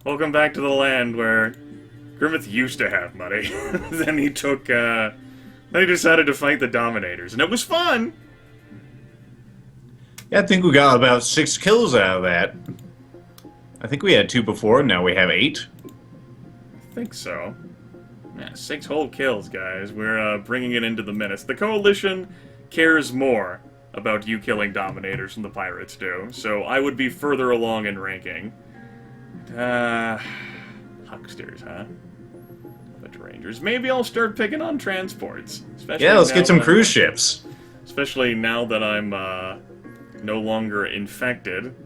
Welcome back to the land where Grimith used to have money. Then he took, then he decided to fight the Dominators, and it was fun! Yeah, I think we got about 6 kills out of that. I think we had 2 before, now we have 8. I think so. Yeah, 6 whole kills, guys. We're bringing it into the menace. The Coalition cares more about you killing Dominators than the Pirates do, so I would be further along in ranking. Hucksters, huh? But Rangers. Maybe I'll start picking on transports. Yeah, let's get some cruise ships. Especially now that I'm no longer infected.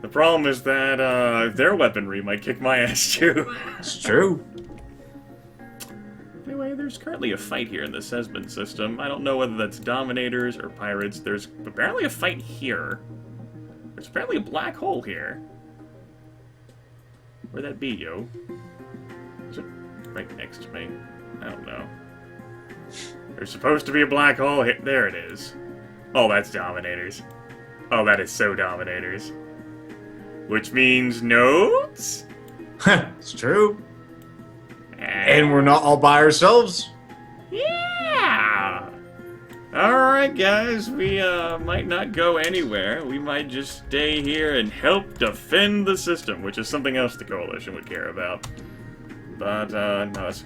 The problem is that their weaponry might kick my ass too. It's true. Anyway, there's currently a fight here in the Sesbin system. I don't know whether that's Dominators or Pirates. There's apparently a fight here. There's apparently a black hole here. Where'd that be, yo? Is it right next to me? I don't know. There's supposed to be a black hole here. There it is. Oh, that's Dominators. Oh, that is so Dominators. Which means nodes? It's true. And we're not all by ourselves. Yeah! Alright, guys, we might not go anywhere. We might just stay here and help defend the system, which is something else the Coalition would care about. But, no, it's...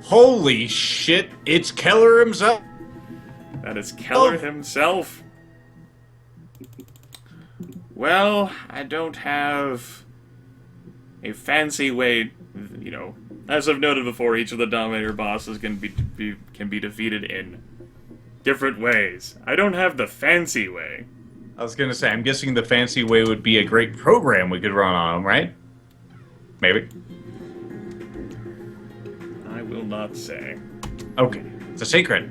Holy shit, it's Keller himself! That is Keller himself. Well, I don't have a fancy way, you know... As I've noted before, each of the Dominator bosses can be defeated in different ways. I don't have the fancy way. I was gonna say, I'm guessing the fancy way would be a great program we could run on them, right? Maybe. I will not say. Okay, it's a secret.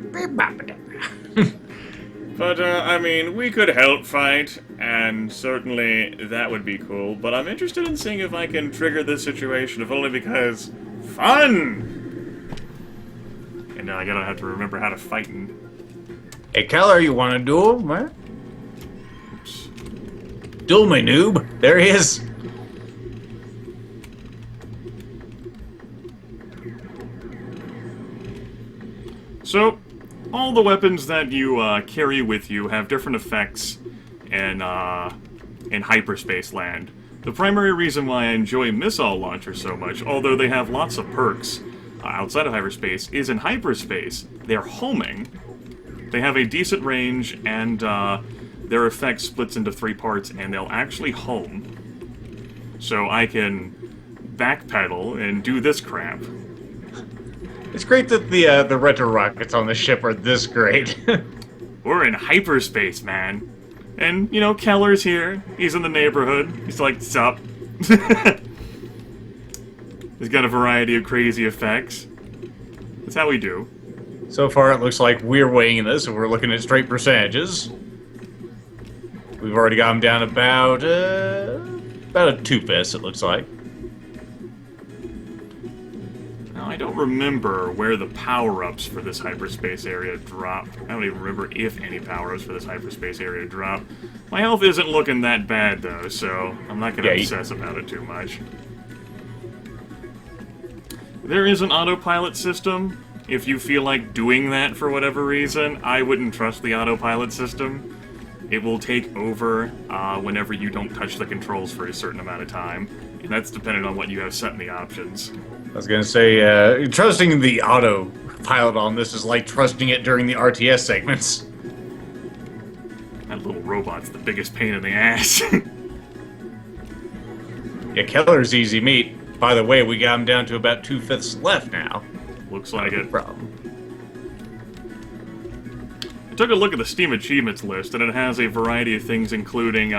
But, I mean, we could help fight, and certainly that would be cool, but I'm interested in seeing if I can trigger this situation, if only because... Fun! And I gotta have to remember how to fight and... Hey, Keller, you want to duel, man? Oops. Duel me, noob. There he is. So, all the weapons that you carry with you have different effects in hyperspace land. The primary reason why I enjoy missile launchers so much, although they have lots of perks outside of hyperspace, is in hyperspace, they're homing. They have a decent range, and their effect splits into 3 parts, and they'll actually home. So I can backpedal and do this crap. It's great that the retro rockets on the ship are this great. We're in hyperspace, man. And, you know, Keller's here. He's in the neighborhood. He's like, sup? He's got a variety of crazy effects. That's how we do. So far, it looks like we're weighing this, and we're looking at straight percentages. We've already got them down about a 2/5, it looks like. Now, I don't remember where the power-ups for this hyperspace area drop. I don't even remember if any power-ups for this hyperspace area drop. My health isn't looking that bad, though, so I'm not going to obsess about it too much. There is an autopilot system. If you feel like doing that for whatever reason, I wouldn't trust the autopilot system. It will take over whenever you don't touch the controls for a certain amount of time. And that's dependent on what you have set in the options. I was gonna say, trusting the autopilot on this is like trusting it during the RTS segments. That little robot's the biggest pain in the ass. Yeah, Keller's easy meat. By the way, we got him down to about 2/5 left now. Looks like it. Problem. I took a look at the Steam Achievements list, and it has a variety of things, including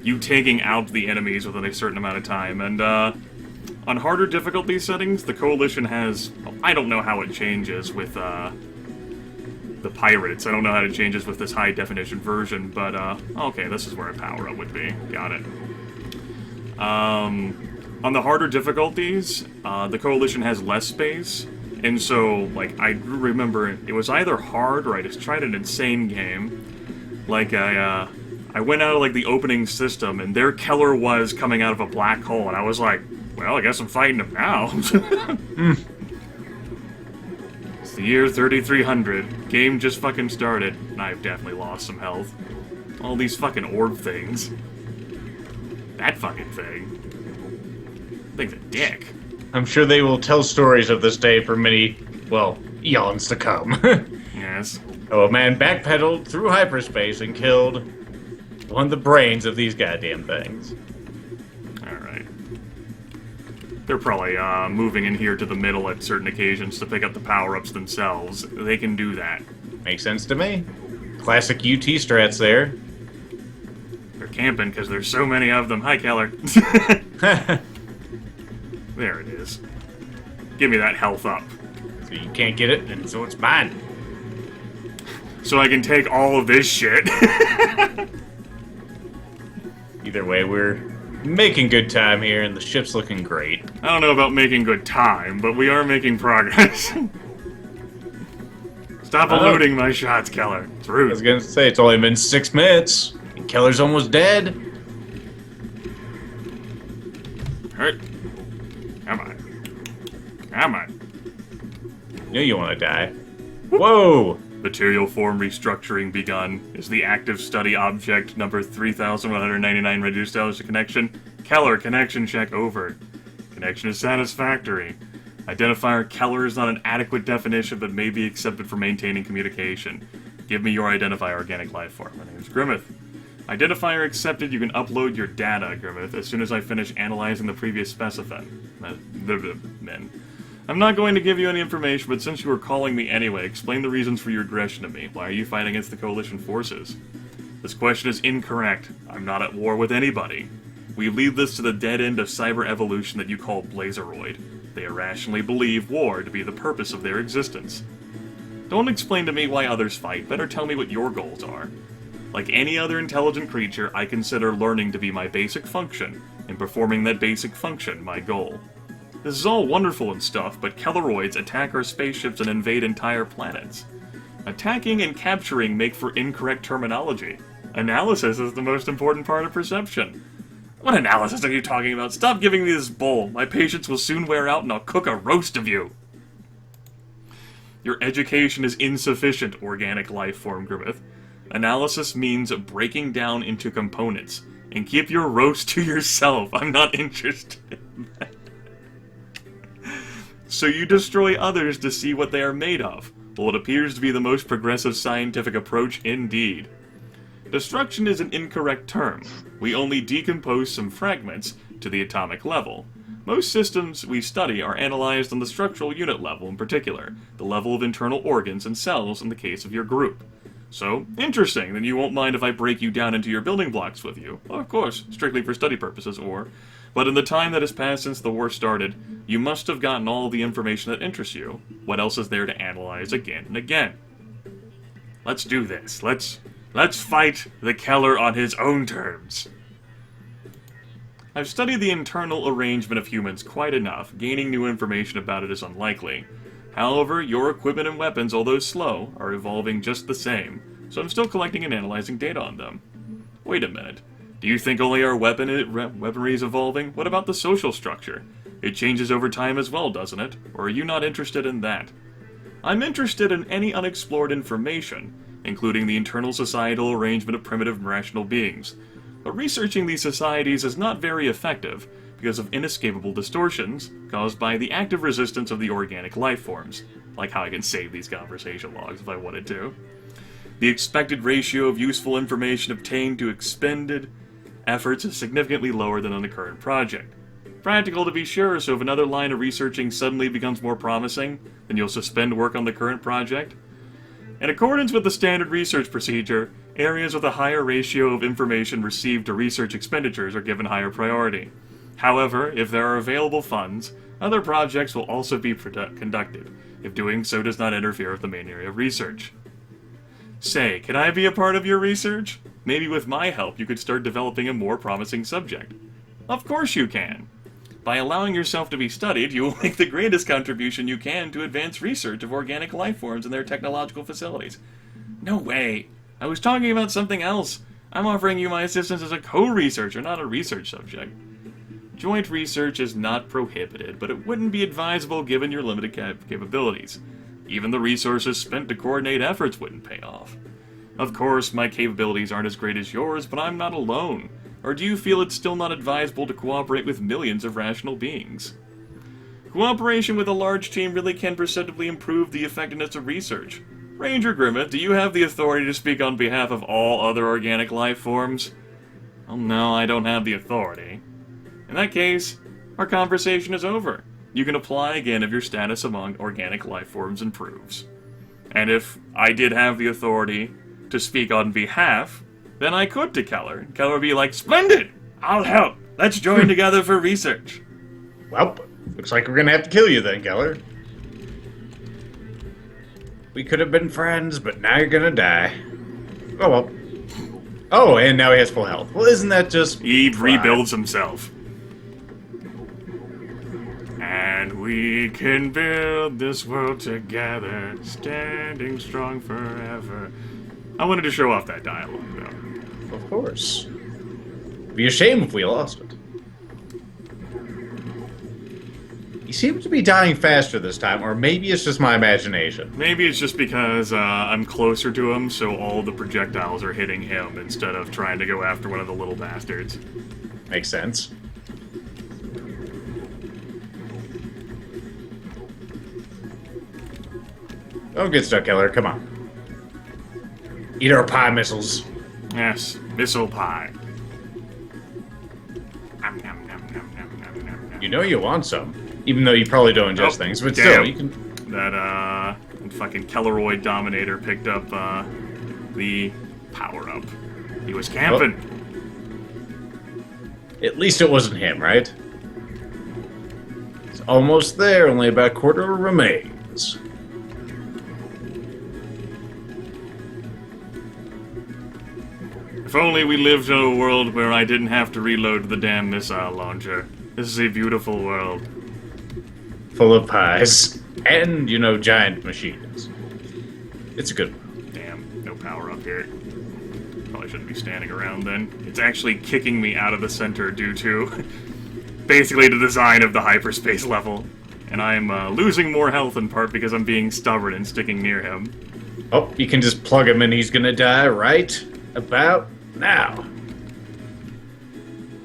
you taking out the enemies within a certain amount of time. And on harder difficulty settings, the Coalition has... I don't know how it changes with the Pirates. I don't know how it changes with this high-definition version, but... okay, this is where a power-up would be. Got it. On the harder difficulties, the Coalition has less space, and so, like, I remember it was either hard or I just tried an insane game. Like, I I went out of, like, the opening system, and there Keller was coming out of a black hole, and I was like, well, I guess I'm fighting him now. It's the year 3300. Game just fucking started, and I've definitely lost some health. All these fucking orb things. That fucking thing. Thing's a dick. I'm sure they will tell stories of this day for many, well, eons to come. Yes. Oh, a man backpedaled through hyperspace and killed one of the brains of these goddamn things. Alright. They're probably moving in here to the middle at certain occasions to pick up the power-ups themselves. They can do that. Makes sense to me. Classic UT strats there. They're camping because there's so many of them. Hi, Keller. There it is. Give me that health up. So you can't get it, and so it's mine. So I can take all of this shit. Either way, we're making good time here, and the ship's looking great. I don't know about making good time, but we are making progress. Stop eluding my shots, Keller. It's I was rude. gonna say, it's only been 6 minutes, and Keller's almost dead. Hurt. Come on. Come on. You know you want to die. Whoa! Material form restructuring begun. Is the active study object number 3199 ready to establish a connection? Keller, connection check over. Connection is satisfactory. Identifier Keller is not an adequate definition but may be accepted for maintaining communication. Give me your identifier, organic life form. My name is Grimith. Identifier accepted. You can upload your data, Grimith, as soon as I finish analyzing the previous specimen. I'm not going to give you any information, but since you were calling me anyway, explain the reasons for your aggression to me. Why are you fighting against the Coalition forces? This question is incorrect. I'm not at war with anybody. We lead this to the dead end of cyber evolution that you call Blazeroid. They irrationally believe war to be the purpose of their existence. Don't explain to me why others fight, better tell me what your goals are. Like any other intelligent creature, I consider learning to be my basic function, and performing that basic function my goal. This is all wonderful and stuff, but Kelleroids attack our spaceships and invade entire planets. Attacking and capturing make for incorrect terminology. Analysis is the most important part of perception. What analysis are you talking about? Stop giving me this bowl. My patience will soon wear out and I'll cook a roast of you. Your education is insufficient, organic life form, Grimith. Analysis means breaking down into components. And keep your roast to yourself. I'm not interested in that. So you destroy others to see what they are made of. Well, it appears to be the most progressive scientific approach indeed. Destruction is an incorrect term. We only decompose some fragments to the atomic level. Most systems we study are analyzed on the structural unit level in particular, the level of internal organs and cells in the case of your group. So, interesting, then you won't mind if I break you down into your building blocks with you. Well, of course, strictly for study purposes, but in the time that has passed since the war started, you must have gotten all the information that interests you. What else is there to analyze again and again? Let's do this. Let's fight the Keller on his own terms. I've studied the internal arrangement of humans quite enough. Gaining new information about it is unlikely. However, your equipment and weapons, although slow, are evolving just the same, so I'm still collecting and analyzing data on them. Wait a minute. Do you think only our weaponry is evolving? What about the social structure? It changes over time as well, doesn't it? Or are you not interested in that? I'm interested in any unexplored information, including the internal societal arrangement of primitive and rational beings. But researching these societies is not very effective because of inescapable distortions caused by the active resistance of the organic life forms. Like how I can save these conversation logs if I wanted to. The expected ratio of useful information obtained to expended efforts is significantly lower than on the current project. Practical to be sure, so if another line of researching suddenly becomes more promising, then you'll suspend work on the current project. In accordance with the standard research procedure, areas with a higher ratio of information received to research expenditures are given higher priority. However, if there are available funds, other projects will also be conducted, if doing so does not interfere with the main area of research. Say, can I be a part of your research? Maybe with my help you could start developing a more promising subject. Of course you can. By allowing yourself to be studied, you will make the greatest contribution you can to advance research of organic life forms and their technological facilities. No way. I was talking about something else. I'm offering you my assistance as a co-researcher, not a research subject. Joint research is not prohibited, but it wouldn't be advisable given your limited capabilities. Even the resources spent to coordinate efforts wouldn't pay off. Of course, my capabilities aren't as great as yours, but I'm not alone. Or do you feel it's still not advisable to cooperate with millions of rational beings? Cooperation with a large team really can perceptibly improve the effectiveness of research. Ranger Grimith, do you have the authority to speak on behalf of all other organic life forms? Oh no, I don't have the authority. In that case, our conversation is over. You can apply again if your status among organic life forms improves. And if I did have the authority to speak on behalf, then I could to Keller. Keller would be like, "Splendid! I'll help. Let's join together for research." Well, looks like we're gonna have to kill you then, Keller. We could have been friends, but now you're gonna die. Oh well. Oh, and now he has full health. Well, isn't that just... He rebuilds himself. And we can build this world together, standing strong forever. I wanted to show off that dialogue, though. Of course. It'd be a shame if we lost it. He seems to be dying faster this time, or maybe it's just my imagination. Maybe it's just because I'm closer to him, so all the projectiles are hitting him instead of trying to go after one of the little bastards. Makes sense. Don't get stuck, Keller. Come on. Eat our pie missiles. Yes, missile pie. You know you want some. Even though you probably don't ingest things, but damn. still, you can... That, fucking Kelleroid Dominator picked up, the power-up. He was camping. Oh. At least it wasn't him, right? It's almost there, only about a quarter remains. If only we lived in a world where I didn't have to reload the damn missile launcher. This is a beautiful world. Full of pies. And, you know, giant machines. It's a good one. Damn, no power up here. Probably shouldn't be standing around then. It's actually kicking me out of the center due to basically the design of the hyperspace level. And I'm losing more health in part because I'm being stubborn and sticking near him. Oh, you can just plug him and he's gonna die right about now.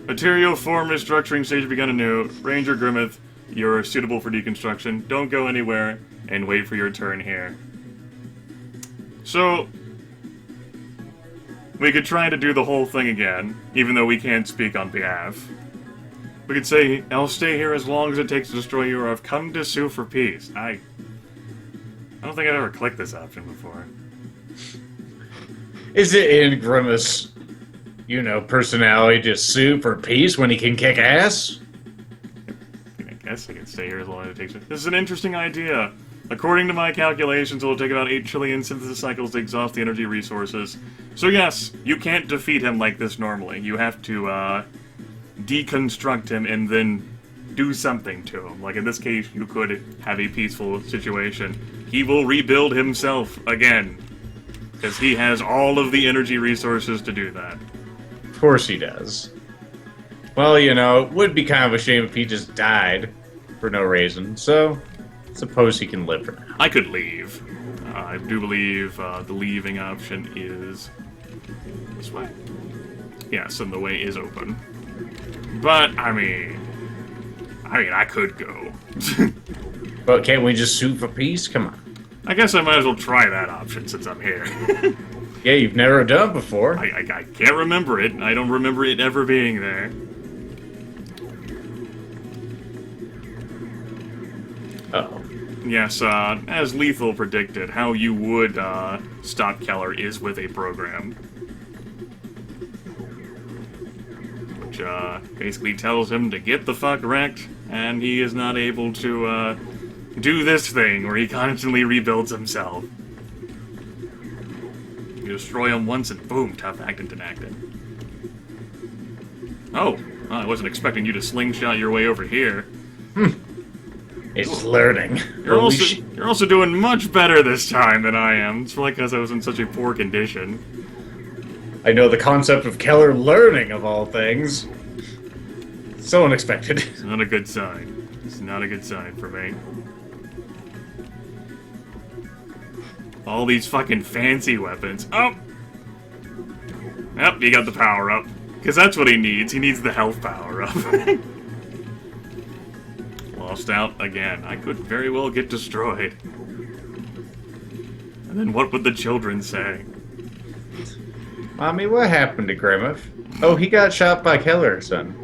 Material form restructuring stage begun anew. Ranger Grimith, you're suitable for deconstruction. Don't go anywhere and wait for your turn here. So, we could try to do the whole thing again, even though we can't speak on behalf. We could say, "I'll stay here as long as it takes to destroy you, or I've come to sue for peace." I don't think I've ever clicked this option before. Is it in Grimace, you know, personality to sue for peace when he can kick ass? I guess I can stay here as long as it takes. This is an interesting idea. According to my calculations, it will take about 8 trillion synthesis cycles to exhaust the energy resources. So yes, you can't defeat him like this normally. You have to, deconstruct him and then do something to him. Like in this case, you could have a peaceful situation. He will rebuild himself again. Because he has all of the energy resources to do that. Of course he does. Well, you know, it would be kind of a shame if he just died for no reason, so suppose he can live for now. I could leave. I do believe the leaving option is this way. Yes, and the way is open. But, I mean, I could go. But can't we just sue for peace? Come on. I guess I might as well try that option since I'm here. Yeah, you've never done it before. I can't remember it. I don't remember it ever being there. Uh-oh. Yes, as Lethal predicted, how you would stop Keller is with a program. Which basically tells him to get the fuck wrecked, and he is not able to do this thing where he constantly rebuilds himself. You destroy him once and boom, tough actin' tenactin. Oh, well, I wasn't expecting you to slingshot your way over here. It's learning. You're also doing much better this time than I am. It's probably because I was in such a poor condition. I know the concept of Keller learning, of all things. So unexpected. It's not a good sign. It's not a good sign for me. All these fucking fancy weapons. Oh! Yep, he got the power up. Because that's what he needs. He needs the health power up. Lost out again. I could very well get destroyed. And then what would the children say? Mommy, what happened to Grimith? Oh, he got shot by Keller, son.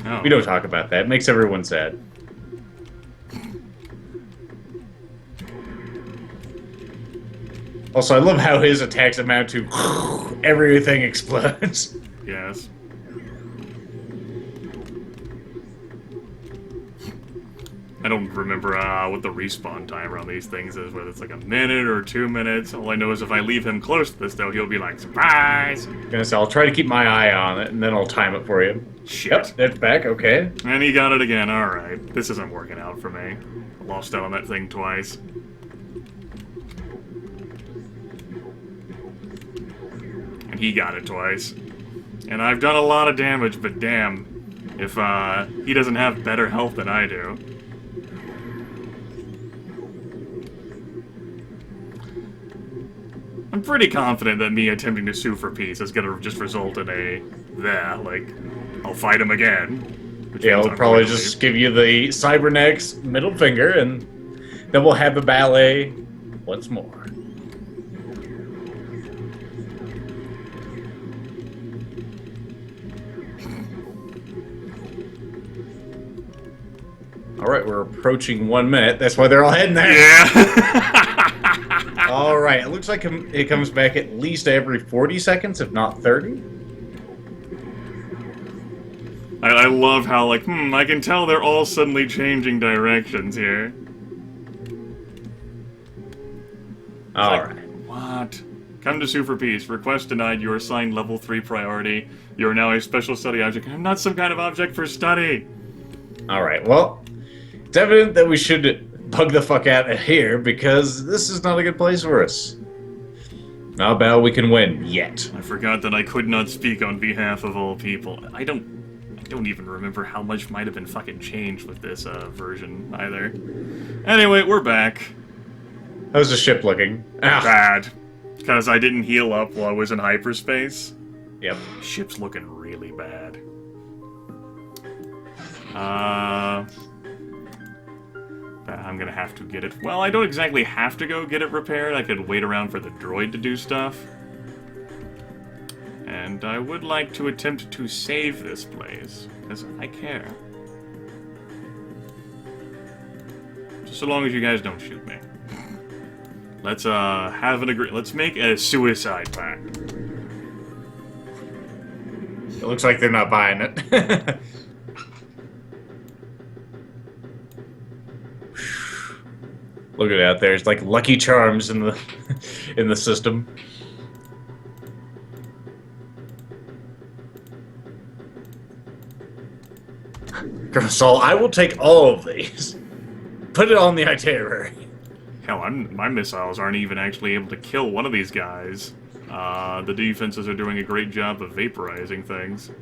Oh. We don't talk about that. It makes everyone sad. Also, I love how his attacks amount to everything explodes. Yes. I don't remember what the respawn timer on these things is, whether it's like a minute or 2 minutes. All I know is if I leave him close to this, though, he'll be like, surprise! Gonna say, I'll try to keep my eye on it, and then I'll time it for you. Shit. Yep, it's back, okay. And he got it again, alright. This isn't working out for me. I lost out on that thing twice. And he got it twice. And I've done a lot of damage, but damn, if he doesn't have better health than I do. I'm pretty confident that me attempting to sue for peace is gonna just result in a, like, I'll fight him again. Yeah, I'll probably just give you the Cybernetics middle finger, and then we'll have the ballet once more. Alright, we're approaching 1 minute. That's why they're all heading there. Yeah. Alright, it looks like it comes back at least every 40 seconds, if not 30. I love how, like, I can tell they're all suddenly changing directions here. Alright. Like, what? Come to sue for peace. Request denied. You are assigned level 3 priority. You are now a special study object. I'm not some kind of object for study. Alright, well, it's evident that we should bug the fuck out of here, because this is not a good place for us. Not about we can win, yet. I forgot that I could not speak on behalf of all people. I don't even remember how much might have been fucking changed with this version, either. Anyway, we're back. How's the ship looking? Bad. Because I didn't heal up while I was in hyperspace. Yep. Ship's looking really bad. I'm gonna have to get it. Well, I don't exactly have to go get it repaired. I could wait around for the droid to do stuff. And I would like to attempt to save this place, because I care. Just so long as you guys don't shoot me. Let's have an let's make a suicide pact. It looks like they're not buying it. Look at it out there. It's like Lucky Charms in the in the system. So I will take all of these. Put it on the itinerary. Hell, my missiles aren't even actually able to kill one of these guys. The defenses are doing a great job of vaporizing things.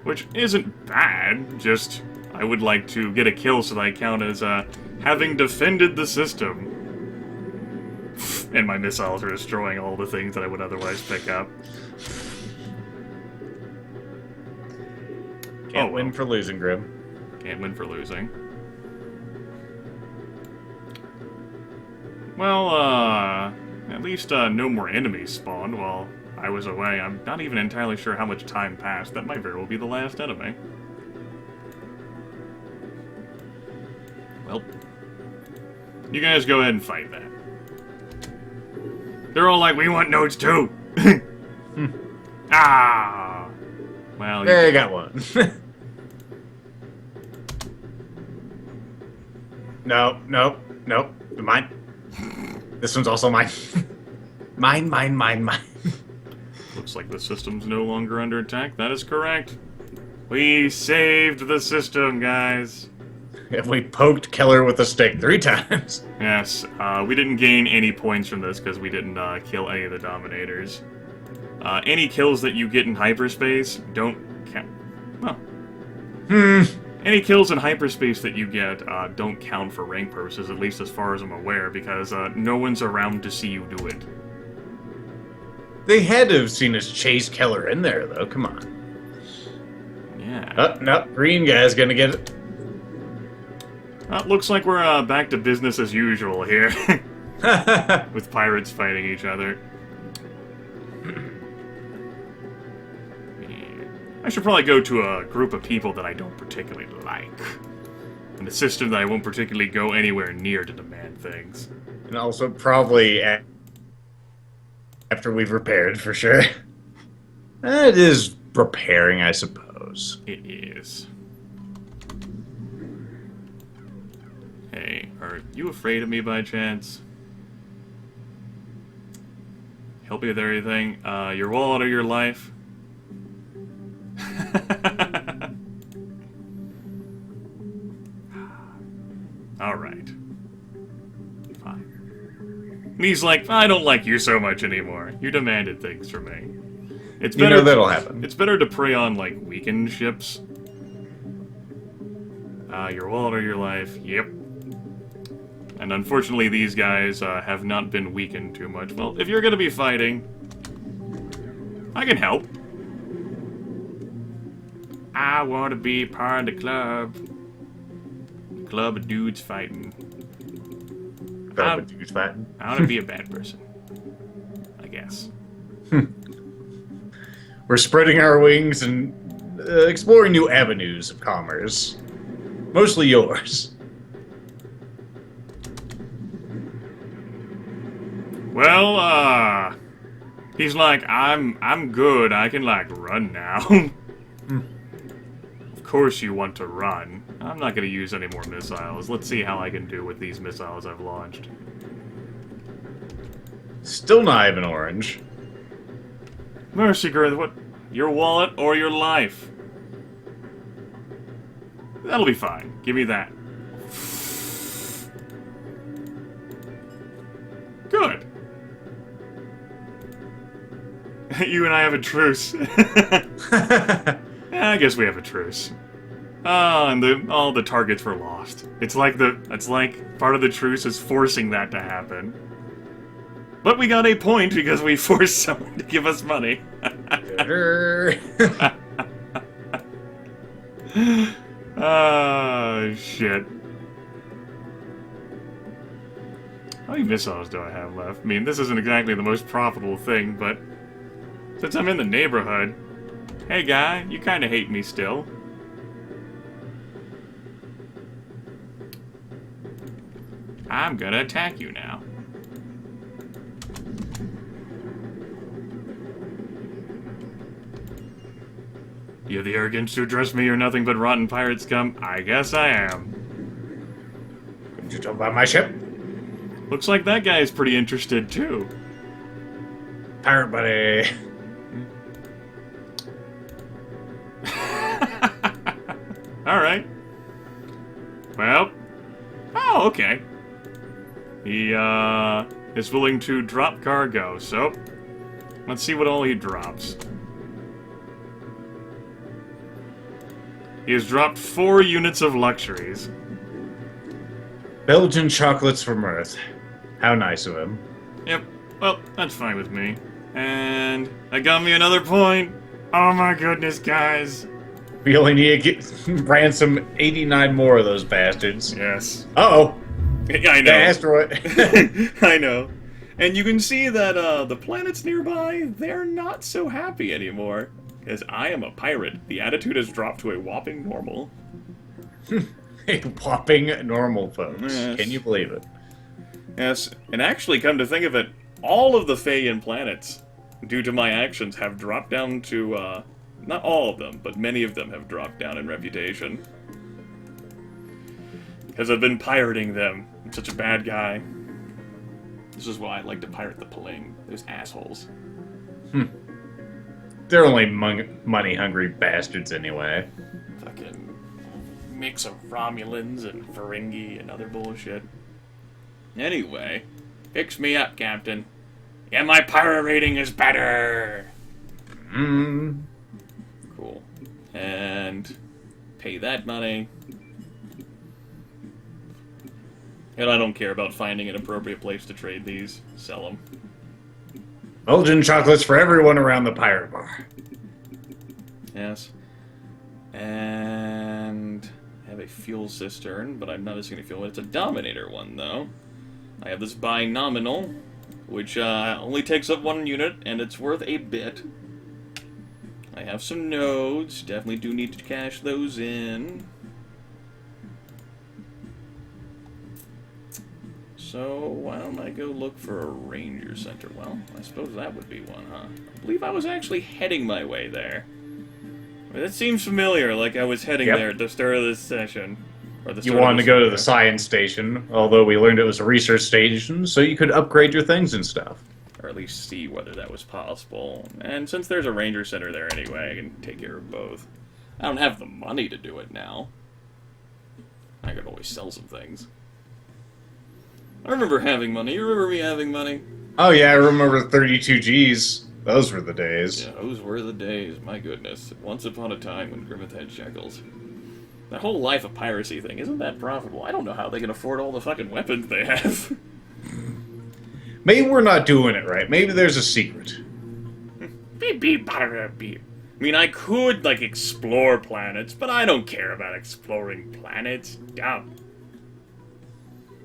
Which isn't bad, just I would like to get a kill so that I count as having defended the system. And my missiles are destroying all the things that I would otherwise pick up. Can't win for losing, Grim. Can't win for losing. Well, at least no more enemies spawned while I was away. I'm not even entirely sure how much time passed. That might very well be the last enemy. Well, you guys go ahead and fight that. They're all like, we want notes too! Ah! Well, there you got one. No. Mine. This one's also mine. Mine. Looks like the system's no longer under attack. That is correct. We saved the system, guys. If we poked Keller with a stick 3 times. Yes, we didn't gain any points from this because we didn't kill any of the Dominators. Any kills that you get in hyperspace don't count. Well, any kills in hyperspace that you get don't count for rank purposes, at least as far as I'm aware, because no one's around to see you do it. They had to have seen us chase Keller in there, though. Come on. Yeah. Oh, no. Green guy's gonna get it. Looks like we're back to business as usual here. With pirates fighting each other. I should probably go to a group of people that I don't particularly like. And a system that I won't particularly go anywhere near to demand things. And also probably after we've repaired, for sure. It is repairing, I suppose. It is. Hey, are you afraid of me by chance? Help you with everything? Your wallet or your life? Alright. Fine. And he's like, I don't like you so much anymore. You demanded things from me. It's better, you know that'll happen. It's better to prey on, like, weakened ships. Your wallet or your life? Yep. And unfortunately, these guys have not been weakened too much. Well, if you're gonna be fighting, I can help. I want to be part of the club. Club of dudes fighting. Club of dudes fighting? I want to be a bad person. I guess. We're spreading our wings and exploring new avenues of commerce. Mostly yours. Well, he's like, I'm good. I can, like, run now. Of course you want to run. I'm not going to use any more missiles. Let's see how I can do with these missiles I've launched. Still not even orange. Mercy, Grimith, what? Your wallet or your life? That'll be fine. Give me that. Good. You and I have a truce. I guess we have a truce. And all the targets were lost. It's like part of the truce is forcing that to happen. But we got a point because we forced someone to give us money. Oh, shit. How many missiles do I have left? I mean, this isn't exactly the most profitable thing, but since I'm in the neighborhood, hey guy, you kind of hate me still. I'm gonna attack you now. You have the arrogance to address me, you're nothing but rotten pirate scum? I guess I am. Did you talk about my ship? Looks like that guy is pretty interested, too. Pirate buddy. Alright. Well. Oh, okay. He, is willing to drop cargo, so let's see what all he drops. He has dropped 4 units of luxuries. Belgian chocolates from Earth. How nice of him. Yep. Well, that's fine with me. And that got me another point. Oh my goodness, guys. We only need to get ransom 89 more of those bastards. Yes. Uh-oh. I know. The asteroid. I know. And you can see that the planets nearby, they're not so happy anymore. Because I am a pirate. The attitude has dropped to a whopping normal. A whopping normal, folks. Yes. Can you believe it? Yes, and actually, come to think of it, all of the Phaean planets, due to my actions, have dropped down to, not all of them, but many of them have dropped down in reputation. Because I've been pirating them. I'm such a bad guy. This is why I like to pirate the Paling. Those assholes. They're only money-hungry bastards anyway. Fucking mix of Romulans and Ferengi and other bullshit. Anyway, fix me up, Captain. Yeah, my pirate rating is better. Cool. And pay that money. And I don't care about finding an appropriate place to trade these. Sell them. Belgian chocolates for everyone around the pirate bar. Yes. And I have a fuel cistern, but I'm not missing any fuel. It's a Dominator one, though. I have this binominal, which only takes up 1 unit, and it's worth a bit. I have some nodes. Definitely do need to cash those in. So, why don't I go look for a Ranger Center? Well, I suppose that would be one, huh? I believe I was actually heading my way there. I mean, that seems familiar, like I was heading there at the start of this session. Or the You start wanted of to go to the this science station, although we learned it was a research station, so you could upgrade your things and stuff. Or at least see whether that was possible. And since there's a Ranger Center there anyway, I can take care of both. I don't have the money to do it now. I could always sell some things. I remember having money. You remember me having money? Oh yeah, I remember 32 Gs. Those were the days. Yeah, those were the days. My goodness. Once upon a time when Grimith had shekels. That whole life of piracy thing, isn't that profitable? I don't know how they can afford all the fucking weapons they have. Maybe we're not doing it right. Maybe there's a secret. Beep, beep, beep. I mean, I could, like, explore planets, but I don't care about exploring planets. Dumb.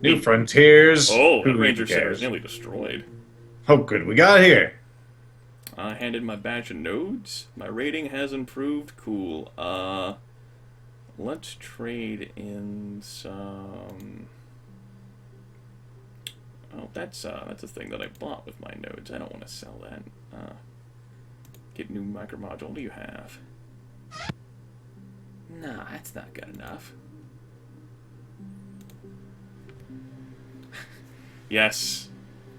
New frontiers. Oh, the Who Ranger Center cares? is nearly destroyed. Oh, good. We got here. I handed my batch of nodes. My rating has improved. Cool. Let's trade in some... Oh, that's a thing that I bought with my nodes. I don't want to sell that. Get new micromodule. What do you have? Nah, that's not good enough. Yes,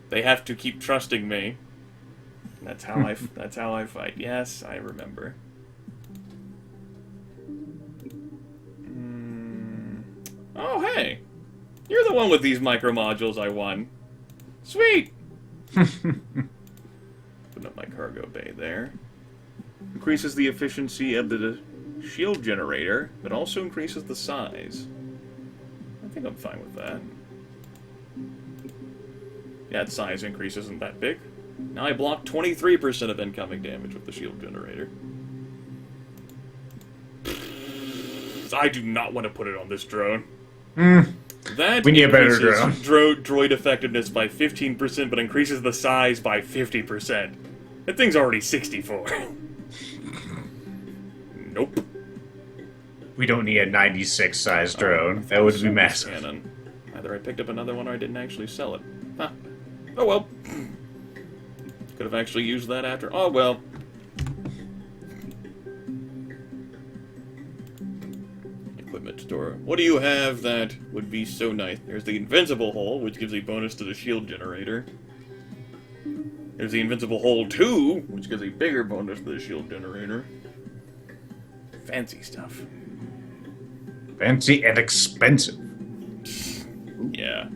they have to keep trusting me. That's how that's how I fight. Yes, I remember. Oh, hey, you're the one with these micromodules I won. Sweet. Putting up my cargo bay there. Increases the efficiency of the shield generator, but also increases the size. I think I'm fine with that. Yeah, its size increase isn't that big. Now I block 23% of incoming damage with the shield generator. I do not want to put it on this drone. That We need a better increases droid effectiveness by 15%, but increases the size by 50%. That thing's already 64. Nope. We don't need a 96 size drone. That would be massive. Cannon. Either I picked up another one or I didn't actually sell it. Huh. Oh well. Could have actually used that after. Oh well. Equipment store. What do you have that would be so nice? There's the invincible hole, which gives a bonus to the shield generator. There's the invincible hole 2, which gives a bigger bonus to the shield generator. Fancy stuff. Fancy and expensive. Yeah.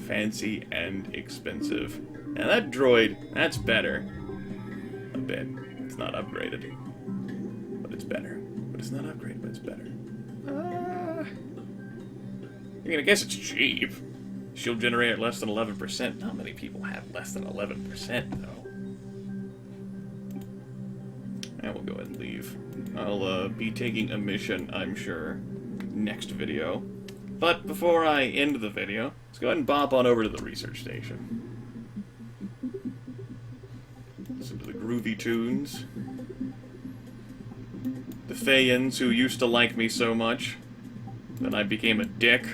Fancy and expensive. Now that droid, that's better. A bit. It's not upgraded. But it's better. But it's not upgraded, but it's better. I mean, I guess it's cheap. Shield generator at less than 11%. Not many people have less than 11%, though. And we'll go ahead and leave. I'll be taking a mission, I'm sure, next video. But before I end the video, let's go ahead and bop on over to the research station. Listen to the groovy tunes. The Fayans who used to like me so much that I became a dick.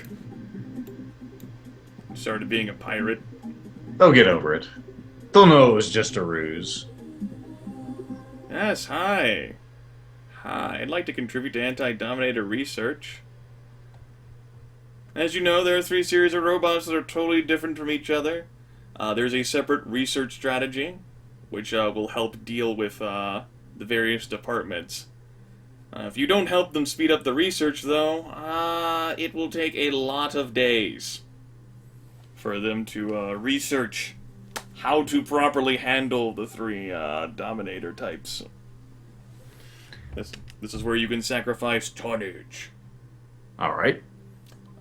Started being a pirate. They'll get over it. They'll know it was just a ruse. Yes, hi. Hi, I'd like to contribute to anti-dominator research. As you know, there are 3 series of robots that are totally different from each other. There's a separate research strategy, which will help deal with the various departments. If you don't help them speed up the research, though, it will take a lot of days for them to research how to properly handle the 3 Dominator types. This is where you can sacrifice tonnage. Alright.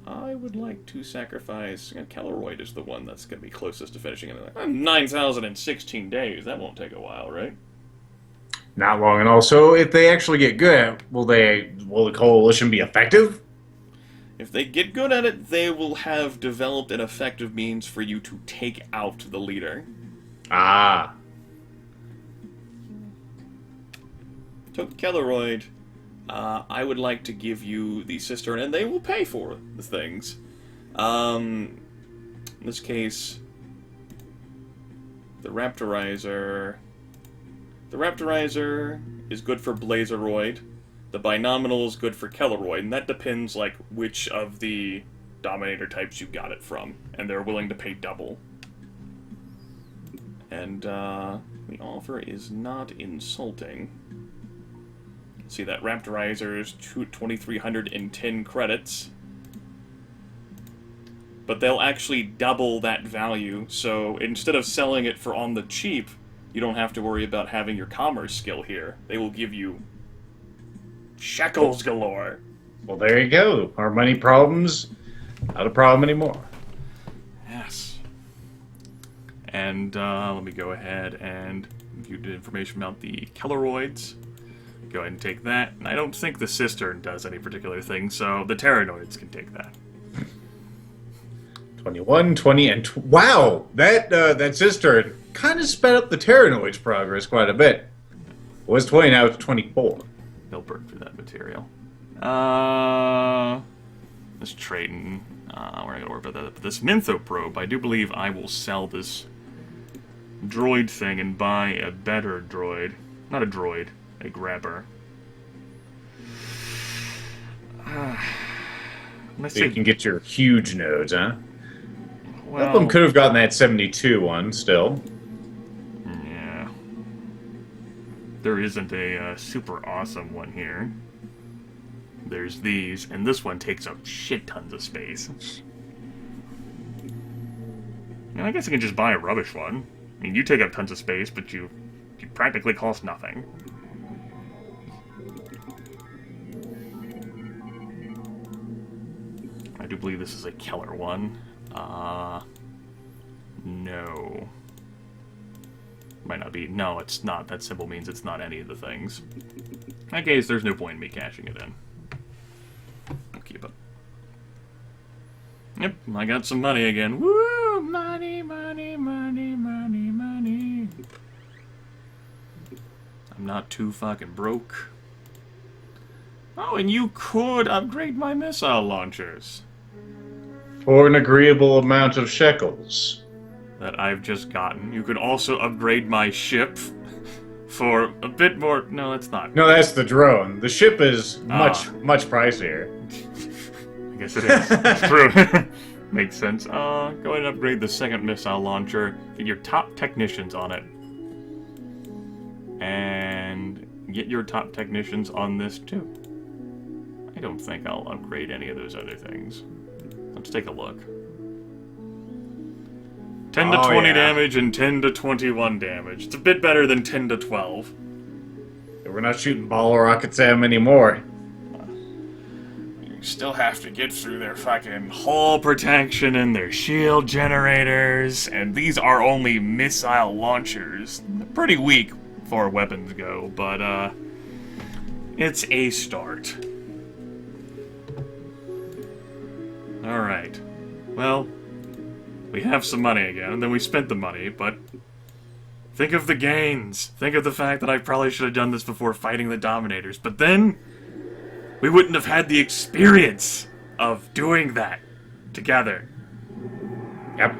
I would like to sacrifice... Kelleroid is the one that's going to be closest to finishing it. 9,016 days. That won't take a while, right? Not long at all. So if they actually get good at it, will the coalition be effective? If they get good at it, they will have developed an effective means for you to take out the leader. Ah. So, Kelleroid, I would like to give you the cistern, and they will pay for the things. In this case, the Raptorizer... The Raptorizer is good for Blazeroid. The Binominal is good for Kelleroid, and that depends, like, which of the Dominator types you got it from. And they're willing to pay double. And, the offer is not insulting. See, that Raptorizer's 2,310 credits. But they'll actually double that value, so instead of selling it for on the cheap, you don't have to worry about having your commerce skill here. They will give you shekels galore. Well, there you go. Our money problems, not a problem anymore. Yes. And let me go ahead and view the information about the Kelleroids. Go ahead and take that. And I don't think the cistern does any particular thing, so the Terranoids can take that. 21, 20, and... wow! That cistern kind of sped up the Terranoid's progress quite a bit. It was 20, now it's 24. They'll burn through that material. This trading... we're not going to worry about that. But this Mythoprobe, I do believe I will sell this droid thing and buy a better droid. Not a droid. A grabber. So you can get your huge nodes, huh? Well, One of them could have gotten that 72 one still. Yeah. There isn't a super awesome one here. There's these, and this one takes up shit tons of space. I guess I can just buy a rubbish one. I mean, you take up tons of space, but you practically cost nothing. I do believe this is a Keller one. No. Might not be. No, it's not. That symbol means it's not any of the things. In that case, there's no point in me cashing it in. I'll keep it. Yep, I got some money again. Woo! Money, money, money, money, money. I'm not too fucking broke. Oh, and you could upgrade my missile launchers. For an agreeable amount of shekels. That I've just gotten. You could also upgrade my ship for a bit more... No, that's not. No, that's the drone. The ship is much pricier. I guess it is. It's true. Makes sense. Go ahead and upgrade the second missile launcher. Get your top technicians on it. And get your top technicians on this too. I don't think I'll upgrade any of those other things. Let's take a look. 10 to 20 damage and 10 to 21 damage. It's a bit better than 10 to 12. We're not shooting ball rockets at them anymore. You still have to get through their fucking hull protection and their shield generators, and these are only missile launchers. They're pretty weak far weapons go, but it's a start. Alright. Well, we have some money again, and then we spent the money, but think of the gains. Think of the fact that I probably should have done this before fighting the Dominators, but then we wouldn't have had the experience of doing that together. Yep.